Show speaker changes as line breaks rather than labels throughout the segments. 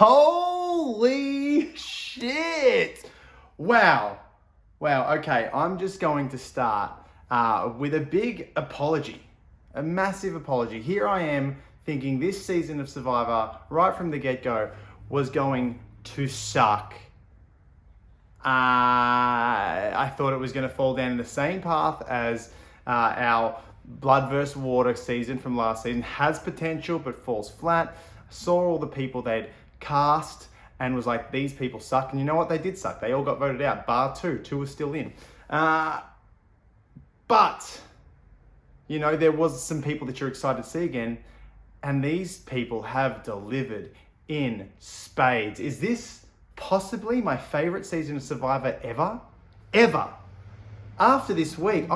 Holy shit! Wow. Okay, I'm just going to start with a big apology, a massive apology. Here I am thinking this season of Survivor, right from the get-go, was going to suck. I thought it was going to fall down the same path as our Blood vs. Water season from last season. Has potential, but falls flat. I saw all the people they'd cast and was like, these people suck. And you know what? They did suck. They all got voted out, bar two. Two were still in. But, you know, there was some people that you're excited to see again. And these people have delivered in spades. Is this possibly my favorite season of Survivor ever? Ever. After this week,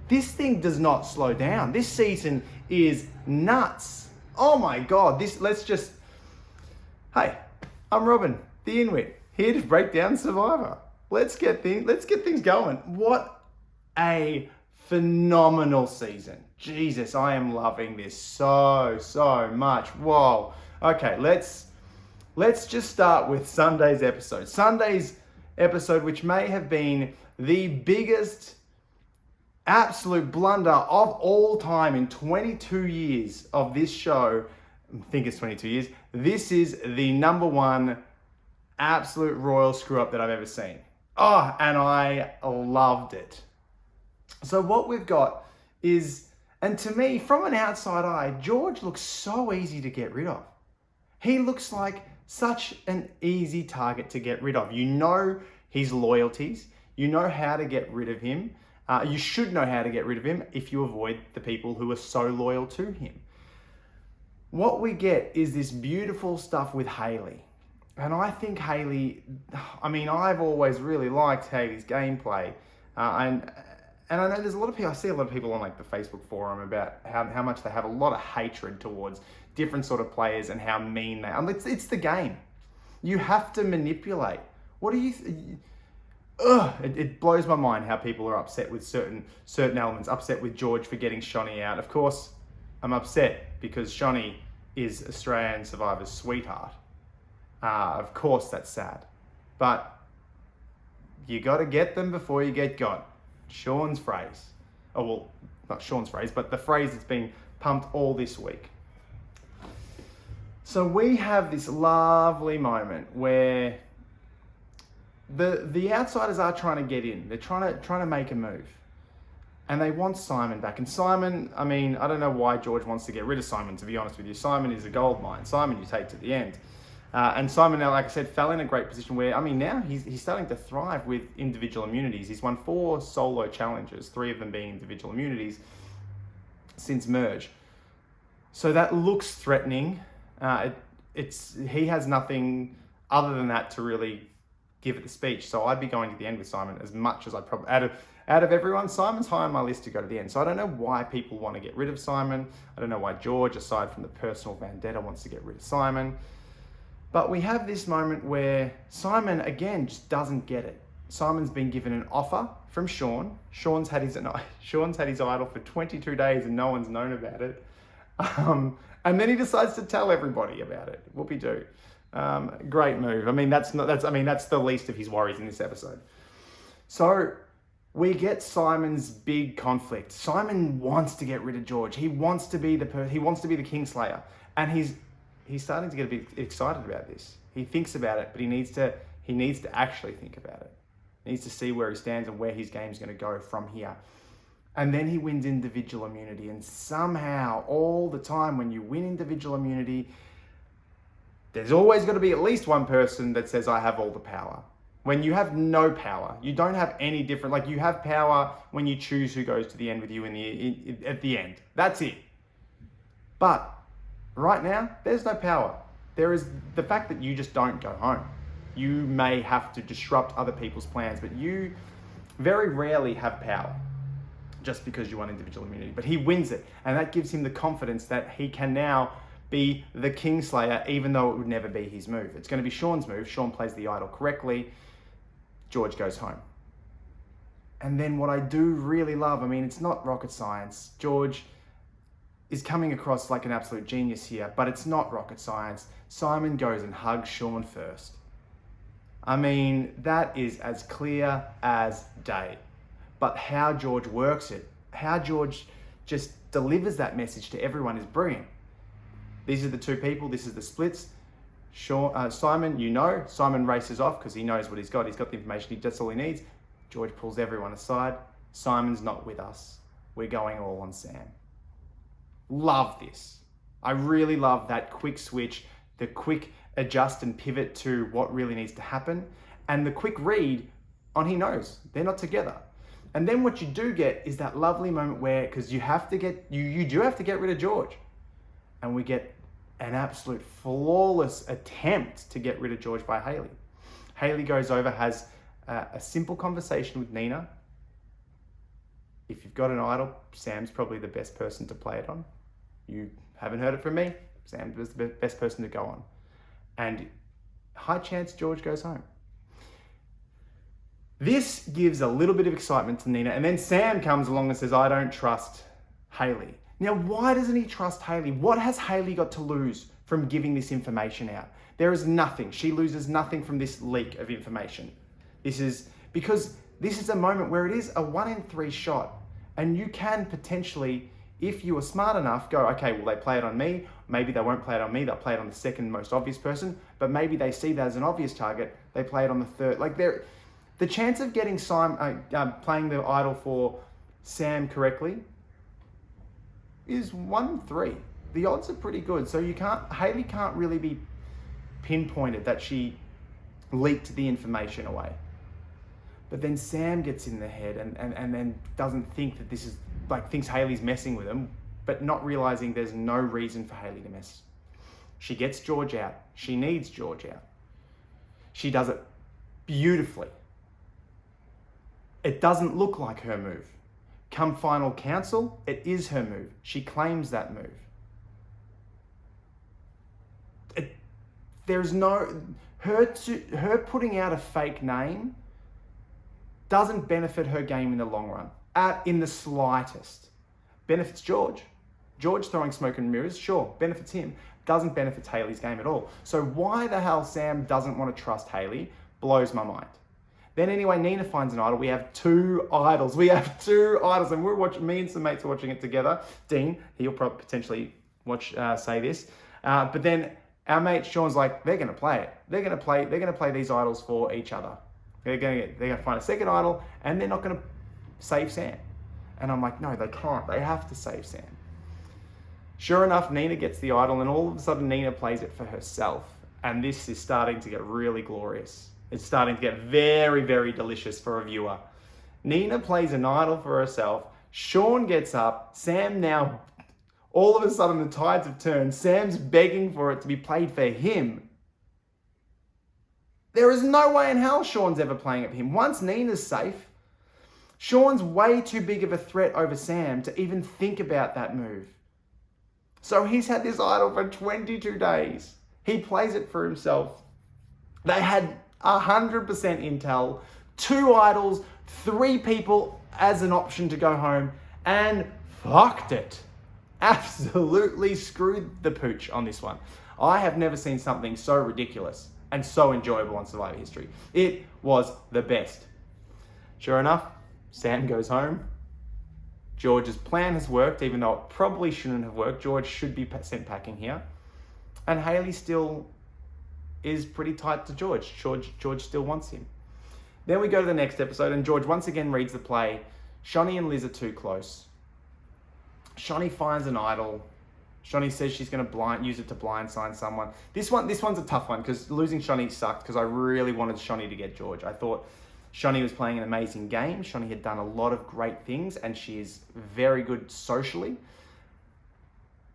this thing does not slow down. This season is nuts. Oh my God, hey, I'm Robin, the Inwit, here to break down Survivor. Let's get things going. What a phenomenal season. Jesus, I am loving this so much. Whoa. Okay, let's just start with Sunday's episode. Sunday's episode, which may have been the biggest absolute blunder of all time in 22 years of this show. I think it's 22 years. This is the number one absolute royal screw up that I've ever seen. Oh, and I loved it. So what we've got is, and to me, from an outside eye, George looks so easy to get rid of. He looks like such an easy target to get rid of. You know his loyalties. You know how to get rid of him. You should know how to get rid of him if you avoid the people who are so loyal to him. What we get is this beautiful stuff with Hayley. And I think Hayley, I've always really liked Hayley's gameplay. And I know there's a lot of people, I see a lot of people on like the Facebook forum about how much they have a lot of hatred towards different sort of players and how mean they are. It's the game. You have to manipulate. What do you... It blows my mind how people are upset with certain elements, upset with George for getting Shonee out. Of course, I'm upset because Shonee is Australian Survivor's sweetheart. Of course, that's sad. But you got to get them before you get got. Shaun's phrase. Oh, well, not Shaun's phrase, but the phrase that's been pumped all this week. So we have this lovely moment where the outsiders are trying to get in. They're trying to make a move. And they want Simon back. And Simon, I don't know why George wants to get rid of Simon, to be honest with you. Simon is a gold mine. Simon you take to the end. And Simon now, like I said, fell in a great position where, now he's starting to thrive with individual immunities. He's won 4 solo challenges, 3 of them being individual immunities since merge. So that looks threatening. He has nothing other than that to really give it the speech. So I'd be going to the end with Simon as much as I probably... Out of everyone, Simon's high on my list to go to the end. So I don't know why people want to get rid of Simon. I don't know why George, aside from the personal vendetta, wants to get rid of Simon. But we have this moment where Simon, again, just doesn't get it. Simon's been given an offer from Shaun. Shaun's had his idol for 22 days and no one's known about it. And then he decides to tell everybody about it. Whoopie-doo. Great move. That's the least of his worries in this episode. So we get Simon's big conflict. Simon wants to get rid of George. He wants to be the Kingslayer, and he's starting to get a bit excited about this. He thinks about it, but he needs to actually think about it. He needs to see where he stands and where his game's going to go from here. And then he wins individual immunity, and somehow all the time when you win individual immunity, there's always got to be at least one person that says, I have all the power. When you have no power, you don't have any different, like you have power when you choose who goes to the end with you at the end. That's it. But right now, there's no power. There is the fact that you just don't go home. You may have to disrupt other people's plans, but you very rarely have power just because you won individual immunity. But he wins it, and that gives him the confidence that he can now be the Kingslayer, even though it would never be his move. It's going to be Shaun's move. Shaun plays the idol correctly. George goes home. And then what I do really love, it's not rocket science. George is coming across like an absolute genius here, but it's not rocket science. Simon goes and hugs Shaun first. I mean, that is as clear as day. But how George works it, how George just delivers that message to everyone is brilliant. These are the two people, this is the splits. Simon, Simon races off because he knows what he's got. He's got the information, that's all he needs. George pulls everyone aside. Simon's not with us. We're going all on Sam. Love this. I really love that quick switch, the quick adjust and pivot to what really needs to happen, and the quick read on he knows they're not together. And then what you do get is that lovely moment where, because you do have to get rid of George, and we get an absolute flawless attempt to get rid of George by Hayley. Hayley goes over, has a simple conversation with Nina. If you've got an idol, Sam's probably the best person to play it on. You haven't heard it from me, Sam was the best person to go on. And high chance George goes home. This gives a little bit of excitement to Nina, and then Sam comes along and says, I don't trust Hayley. Now, why doesn't he trust Hayley? What has Hayley got to lose from giving this information out? There is nothing. She loses nothing from this leak of information. Because this is a moment where it is a 1 in 3 shot, and you can potentially, if you are smart enough, go, okay, well, they play it on me. Maybe they won't play it on me. They'll play it on the second most obvious person, but maybe they see that as an obvious target. They play it on the third. Like, the chance of getting playing the idol for Sam correctly is 1 in 3. The odds are pretty good. So Hayley can't really be pinpointed that she leaked the information away. But then Sam gets in the head and then doesn't think that this is, like, thinks Hayley's messing with him, but not realizing there's no reason for Hayley to mess. She gets George out. She needs George out. She does it beautifully. It doesn't look like her move. Come final council, it is her move. She claims that move. Her putting out a fake name doesn't benefit her game in the long run, in the slightest. Benefits George. George throwing smoke and mirrors, sure, benefits him. Doesn't benefit Hayley's game at all. So why the hell Sam doesn't want to trust Hayley blows my mind. Then anyway, Nina finds an idol. We have 2 idols. And we're watching, me and some mates are watching it together. Dean, he'll probably potentially say this. But then our mate Shaun's like, they're going to play it. They're going to play these idols for each other. They're going to find a second idol, and they're not going to save Sam. And I'm like, no, they can't. They have to save Sam. Sure enough, Nina gets the idol, and all of a sudden Nina plays it for herself. And this is starting to get really glorious. It's starting to get very, very delicious for a viewer. Nina plays an idol for herself. Shaun gets up. Sam now, all of a sudden the tides have turned. Sam's begging for it to be played for him. There is no way in hell Shaun's ever playing it for him. Once Nina's safe, Shaun's way too big of a threat over Sam to even think about that move. So he's had this idol for 22 days. He plays it for himself. They had 100% intel, 2 idols, 3 people as an option to go home, and fucked it. Absolutely screwed the pooch on this one. I have never seen something so ridiculous and so enjoyable on Survivor history. It was the best. Sure enough, Sam goes home. George's plan has worked, even though it probably shouldn't have worked. George should be sent packing here. And Hayley still is pretty tight to George. George still wants him. Then we go to the next episode, and George once again reads the play. Shonee and Liz are too close. Shonee finds an idol. Shonee says she's going to use it to blindside someone. This one's a tough one, because losing Shonee sucked, because I really wanted Shonee to get George. I thought Shonee was playing an amazing game. Shonee had done a lot of great things, and she is very good socially.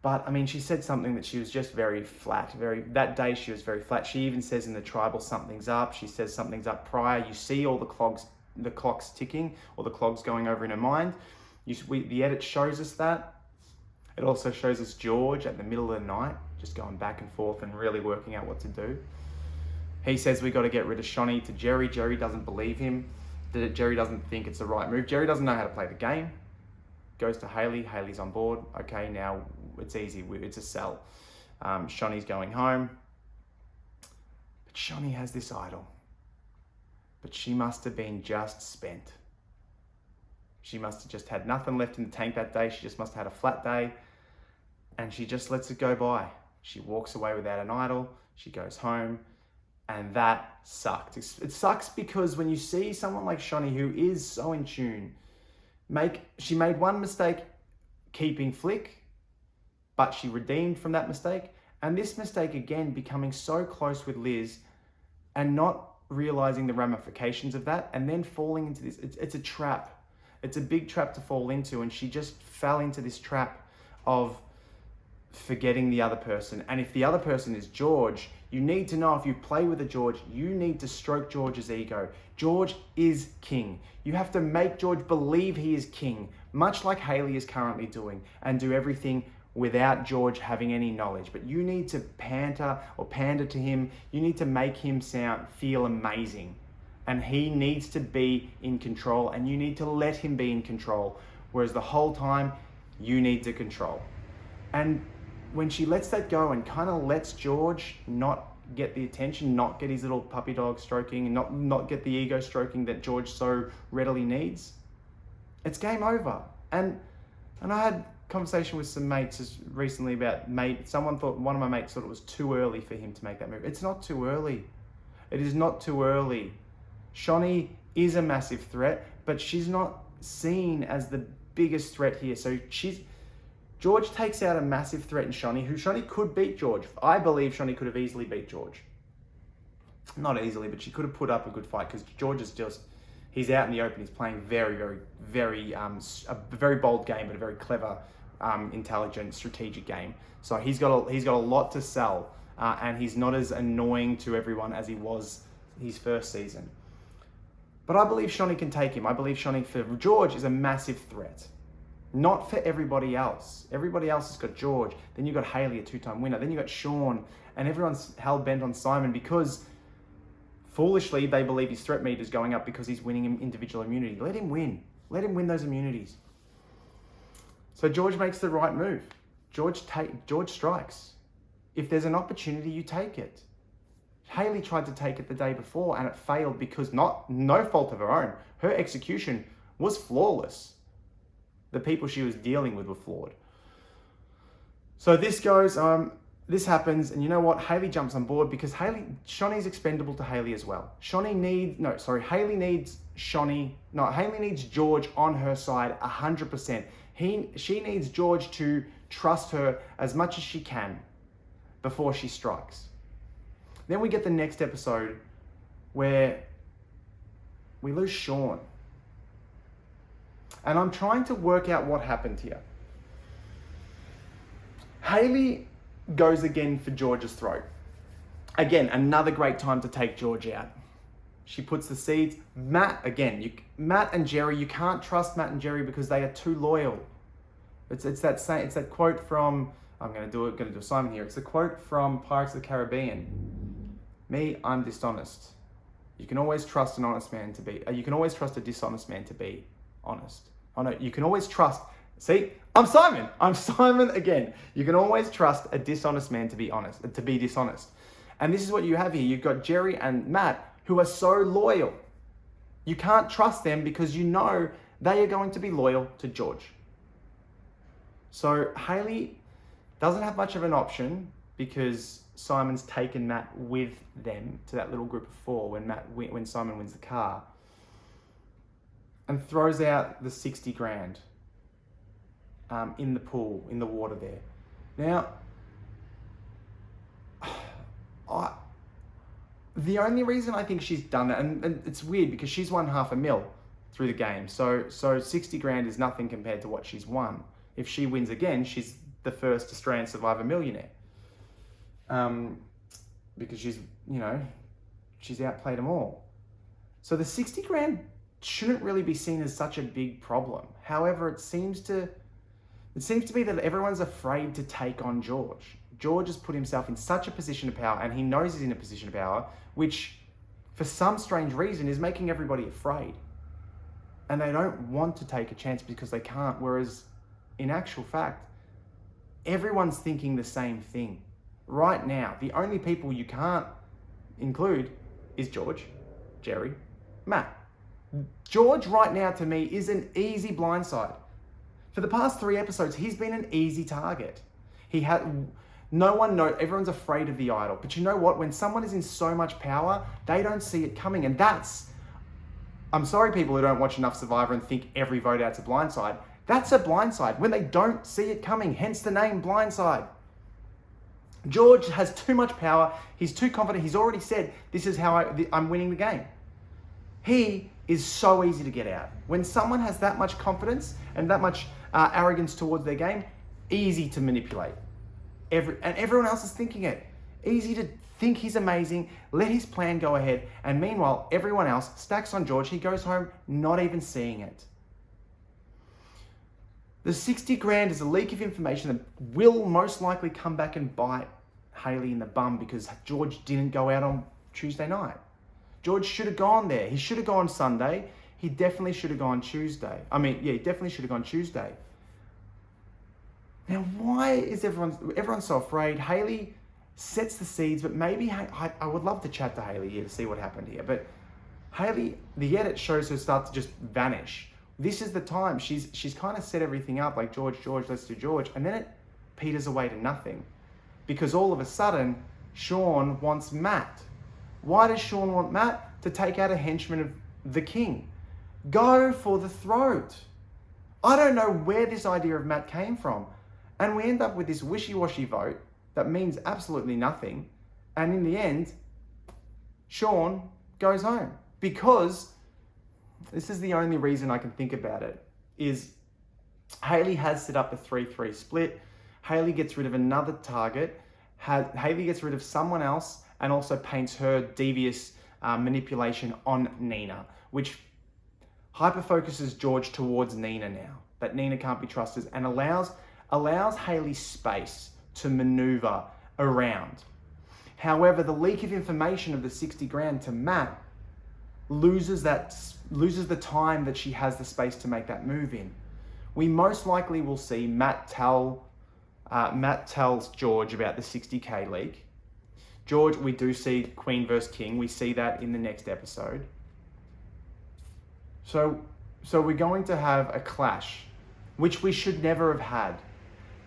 But, I mean, she said something that she was just very flat. That day she was very flat. She even says in the tribal something's up. She says something's up prior. You see all the clocks ticking, or the clogs going over in her mind. The edit shows us that. It also shows us George at the middle of the night, just going back and forth and really working out what to do. He says we got to get rid of Shonee to Jerry. Jerry doesn't believe him. Jerry doesn't think it's the right move. Jerry doesn't know how to play the game. Goes to Hayley. Hayley's on board. Okay, now it's easy. It's a sell. Shonee's going home. But Shonee has this idol. But she must have been just spent. She must have just had nothing left in the tank that day. She just must have had a flat day. And she just lets it go by. She walks away without an idol. She goes home. And that sucked. It sucks because when you see someone like Shonee, who is so in tune, she made one mistake keeping Flick, but she redeemed from that mistake. And this mistake again, becoming so close with Liz and not realizing the ramifications of that, and then falling into this. It's a trap. It's a big trap to fall into. And she just fell into this trap of forgetting the other person. And if the other person is George, you need to know, if you play with a George, you need to stroke George's ego. George is king. You have to make George believe he is king, much like Hayley is currently doing, and do everything without George having any knowledge. But you need to pander to him. You need to make him feel amazing. And he needs to be in control, and you need to let him be in control. Whereas the whole time, you need to control. And when she lets that go and kind of lets George not get the attention, not get his little puppy dog stroking, and not get the ego stroking that George so readily needs, it's game over. And I had a conversation with some mates just recently about one of my mates thought it was too early for him to make that move. It's not too early. It is not too early. Shonee is a massive threat, but she's not seen as the biggest threat here. So George takes out a massive threat in Shonee, who Shonee could beat George. I believe Shonee could have easily beat George. Not easily, but she could have put up a good fight, because George is he's out in the open. He's playing very, very, very, a very bold game, but a very clever, intelligent, strategic game. So he's got a lot to sell, and he's not as annoying to everyone as he was his first season. But I believe Shonee can take him. I believe Shonee for George is a massive threat. Not for everybody else. Everybody else has got George. Then you've got Hayley, a 2-time winner. Then you've got Shaun. And everyone's hell-bent on Simon because, foolishly, they believe his threat meter is going up because he's winning individual immunity. Let him win. Let him win those immunities. So George makes the right move. George strikes. If there's an opportunity, you take it. Hayley tried to take it the day before, and it failed because no fault of her own. Her execution was flawless. The people she was dealing with were flawed. So this happens, and you know what? Hayley jumps on board because Shonee's expendable to Hayley as well. Hayley needs George on her side 100%. She needs George to trust her as much as she can before she strikes. Then we get the next episode where we lose Shaun. And I'm trying to work out what happened here. Hayley goes again for George's throat. Again, another great time to take George out. She puts the seeds. Matt and Jerry, you can't trust Matt and Jerry because they are too loyal. It's that quote from, I'm going to do Simon here. It's the quote from Pirates of the Caribbean. Me, I'm dishonest. You can always trust an honest man to be, you can always trust a dishonest man to be honest. Oh no, you can always trust, see, I'm Simon again. You can always trust a dishonest man to be dishonest. And this is what you have here. You've got Jerry and Matt who are so loyal. You can't trust them because you know they are going to be loyal to George. So Hayley doesn't have much of an option because Simon's taken Matt with them to that little group of 4 when Simon wins the car, and throws out the 60 grand in the pool, in the water there. Now, the only reason I think she's done that, and it's weird because she's won $500,000 through the game, so 60 grand is nothing compared to what she's won. If she wins again, she's the first Australian Survivor millionaire. Because she's outplayed them all. So the 60 grand shouldn't really be seen as such a big problem. However, it seems to be that everyone's afraid to take on George. George has put himself in such a position of power, and he knows he's in a position of power, which for some strange reason is making everybody afraid. And they don't want to take a chance because they can't. Whereas in actual fact, everyone's thinking the same thing. Right now, the only people you can't include is George, Jerry, Matt. George right now to me is an easy blindside. For the past 3 episodes, he's been an easy target. Everyone's afraid of the idol. But you know what? When someone is in so much power, they don't see it coming. And I'm sorry people who don't watch enough Survivor and think every vote out's a blindside. That's a blindside when they don't see it coming, hence the name blindside. George has too much power. He's too confident. He's already said, this is how I'm winning the game. He is so easy to get out. When someone has that much confidence and that much arrogance towards their game, easy to manipulate. And everyone else is thinking it. Easy to think he's amazing, let his plan go ahead, and meanwhile, everyone else stacks on George. He goes home not even seeing it. The 60 grand is a leak of information that will most likely come back and bite Hayley in the bum because George didn't go out on Tuesday night. George should have gone there. He should have gone Sunday. He definitely should have gone Tuesday. He definitely should have gone Tuesday. Now, why is everyone so afraid? Hayley sets the seeds, but maybe I would love to chat to Hayley here to see what happened here. But Hayley, the edit shows her start to just vanish. This is the time. She's kind of set everything up like George, let's do George. And then it peters away to nothing. Because all of a sudden, Shaun wants Matt. Why does Shaun want Matt? To take out a henchman of the king. Go for the throat. I don't know where this idea of Matt came from. And we end up with this wishy-washy vote that means absolutely nothing. And in the end, Shaun goes home. Because, this is the only reason I can think about it, is Hayley has set up a 3-3 split. Hayley gets rid of another target. Hayley gets rid of someone else and also paints her devious manipulation on Nina, which hyper-focuses George towards Nina now. That Nina can't be trusted and allows Hayley space to maneuver around. However, the leak of information of the 60 grand to Matt loses the time that she has the space to make that move in. We most likely will see Matt tells George about the 60k leak. George, we do see Queen versus King. We see that in the next episode. So we're going to have a clash, which we should never have had.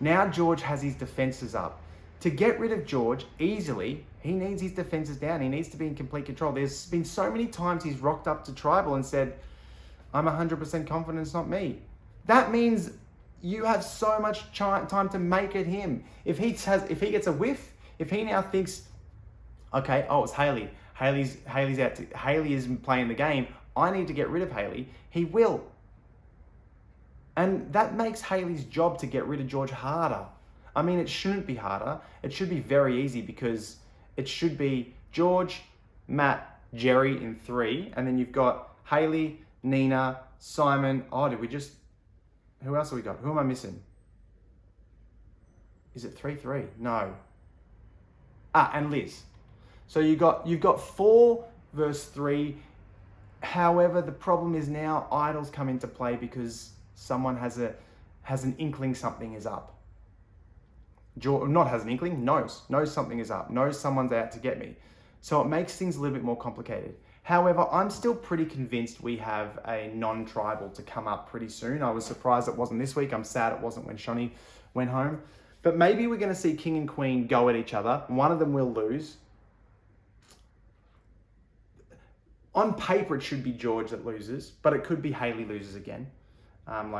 Now George has his defenses up. To get rid of George easily, he needs his defenses down. He needs to be in complete control. There's been so many times he's rocked up to Tribal and said, I'm 100% confident it's not me. That means you have so much time to make it him. If he gets a whiff, if he now thinks, okay, it's Hayley. Hayley isn't playing the game. I need to get rid of Hayley. He will. And that makes Hayley's job to get rid of George harder. I mean, it shouldn't be harder. It should be very easy because it should be George, Matt, Jerry in 3. And then you've got Hayley, Nina, Simon. Who else have we got? Who am I missing? Is it 3-3? No. And Liz. So you've got 4 versus 3. However, the problem is now idols come into play because someone has an inkling something is up. Not has an inkling, knows something is up, knows someone's out to get me. So it makes things a little bit more complicated. However, I'm still pretty convinced we have a non-tribal to come up pretty soon. I was surprised it wasn't this week. I'm sad it wasn't when Shonee went home. But maybe we're going to see King and Queen go at each other. One of them will lose. On paper, it should be George that loses, but it could be Hayley loses again. And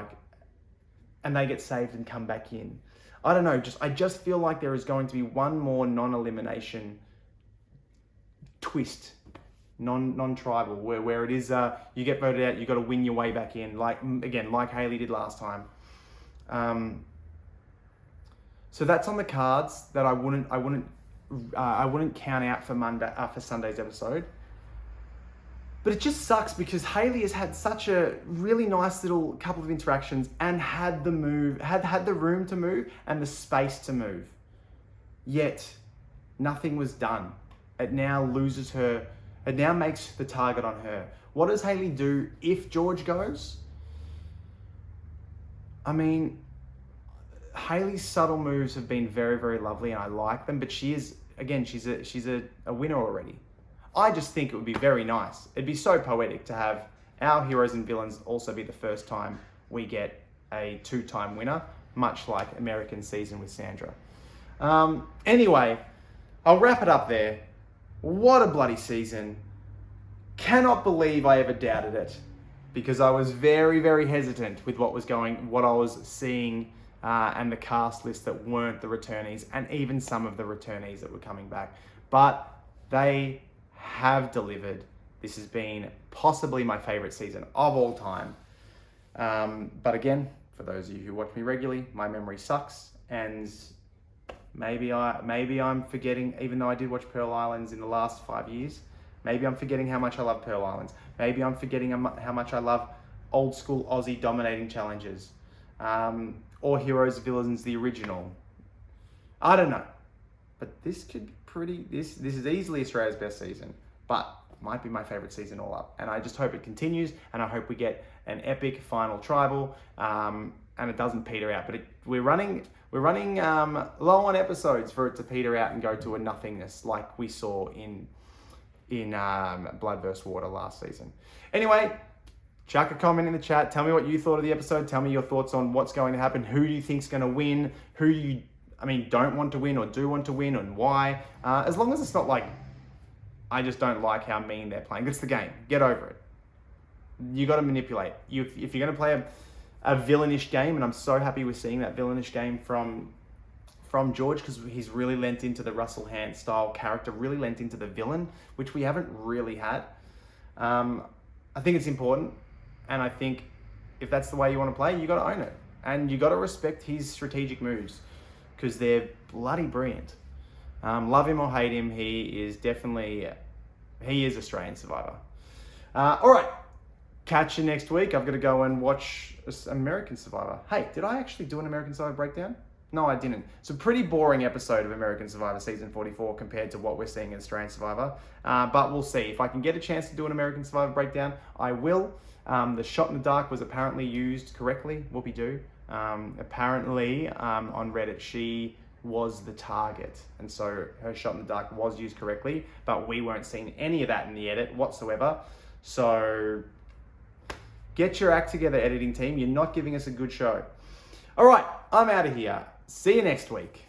they get saved and come back in. I don't know, I just feel like there is going to be one more non-elimination twist, non-tribal, where it is you get voted out, you got to win your way back in, like Hayley did last time. So that's on the cards that I wouldn't count out for Sunday's episode. But it just sucks because Hayley has had such a really nice little couple of interactions and had the room to move and the space to move. Yet, nothing was done. It now loses her. It now makes the target on her. What does Hayley do if George goes? I mean, Hayley's subtle moves have been very, very lovely, and I like them. But she is, again, she's a winner already. I just think it would be very nice. It'd be so poetic to have our heroes and villains also be the first time we get a 2-time winner, much like American season with Sandra. Anyway, I'll wrap it up there. What a bloody season. Cannot believe I ever doubted it, because I was very, very hesitant with what I was seeing, and the cast list that weren't the returnees, and even some of the returnees that were coming back. But they have delivered. This has been possibly my favorite season of all time. But again, for those of you who watch me regularly, my memory sucks, and maybe I'm forgetting, even though I did watch Pearl Islands in the last 5 years, maybe I'm forgetting how much I love Pearl Islands. Maybe I'm forgetting how much I love old school Aussie dominating challenges, or Heroes, Villains, the original. I don't know, but this could be pretty. This is easily Australia's best season, but might be my favorite season all up. And I just hope it continues, and I hope we get an epic final tribal, and it doesn't peter out. But we're running low on episodes for it to peter out and go to a nothingness like we saw in Blood vs. Water last season. Anyway, chuck a comment in the chat. Tell me what you thought of the episode. Tell me your thoughts on what's going to happen. Who do you think's going to win? Who you don't want to win or do want to win, and why? As long as it's not like, I just don't like how mean they're playing. It's the game. Get over it. You got to manipulate. If you're going to play a villainish game, and I'm so happy we're seeing that villainish game from George, because he's really lent into the Russell Hant style character, really lent into the villain, which we haven't really had. I think it's important, and I think if that's the way you want to play, you got to own it, and you got to respect his strategic moves, because they're bloody brilliant. Love him or hate him, he is Australian Survivor. All right, catch you next week. I've got to go and watch American Survivor. Hey, did I actually do an American Survivor breakdown? No, I didn't. It's a pretty boring episode of American Survivor Season 44 compared to what we're seeing in Australian Survivor. But we'll see. If I can get a chance to do an American Survivor breakdown, I will. The shot in the dark was apparently used correctly. Whoopie-doo. Apparently, on Reddit, she was the target. And so her shot in the dark was used correctly, but we weren't seeing any of that in the edit whatsoever. So get your act together, editing team. You're not giving us a good show. All right, I'm out of here. See you next week.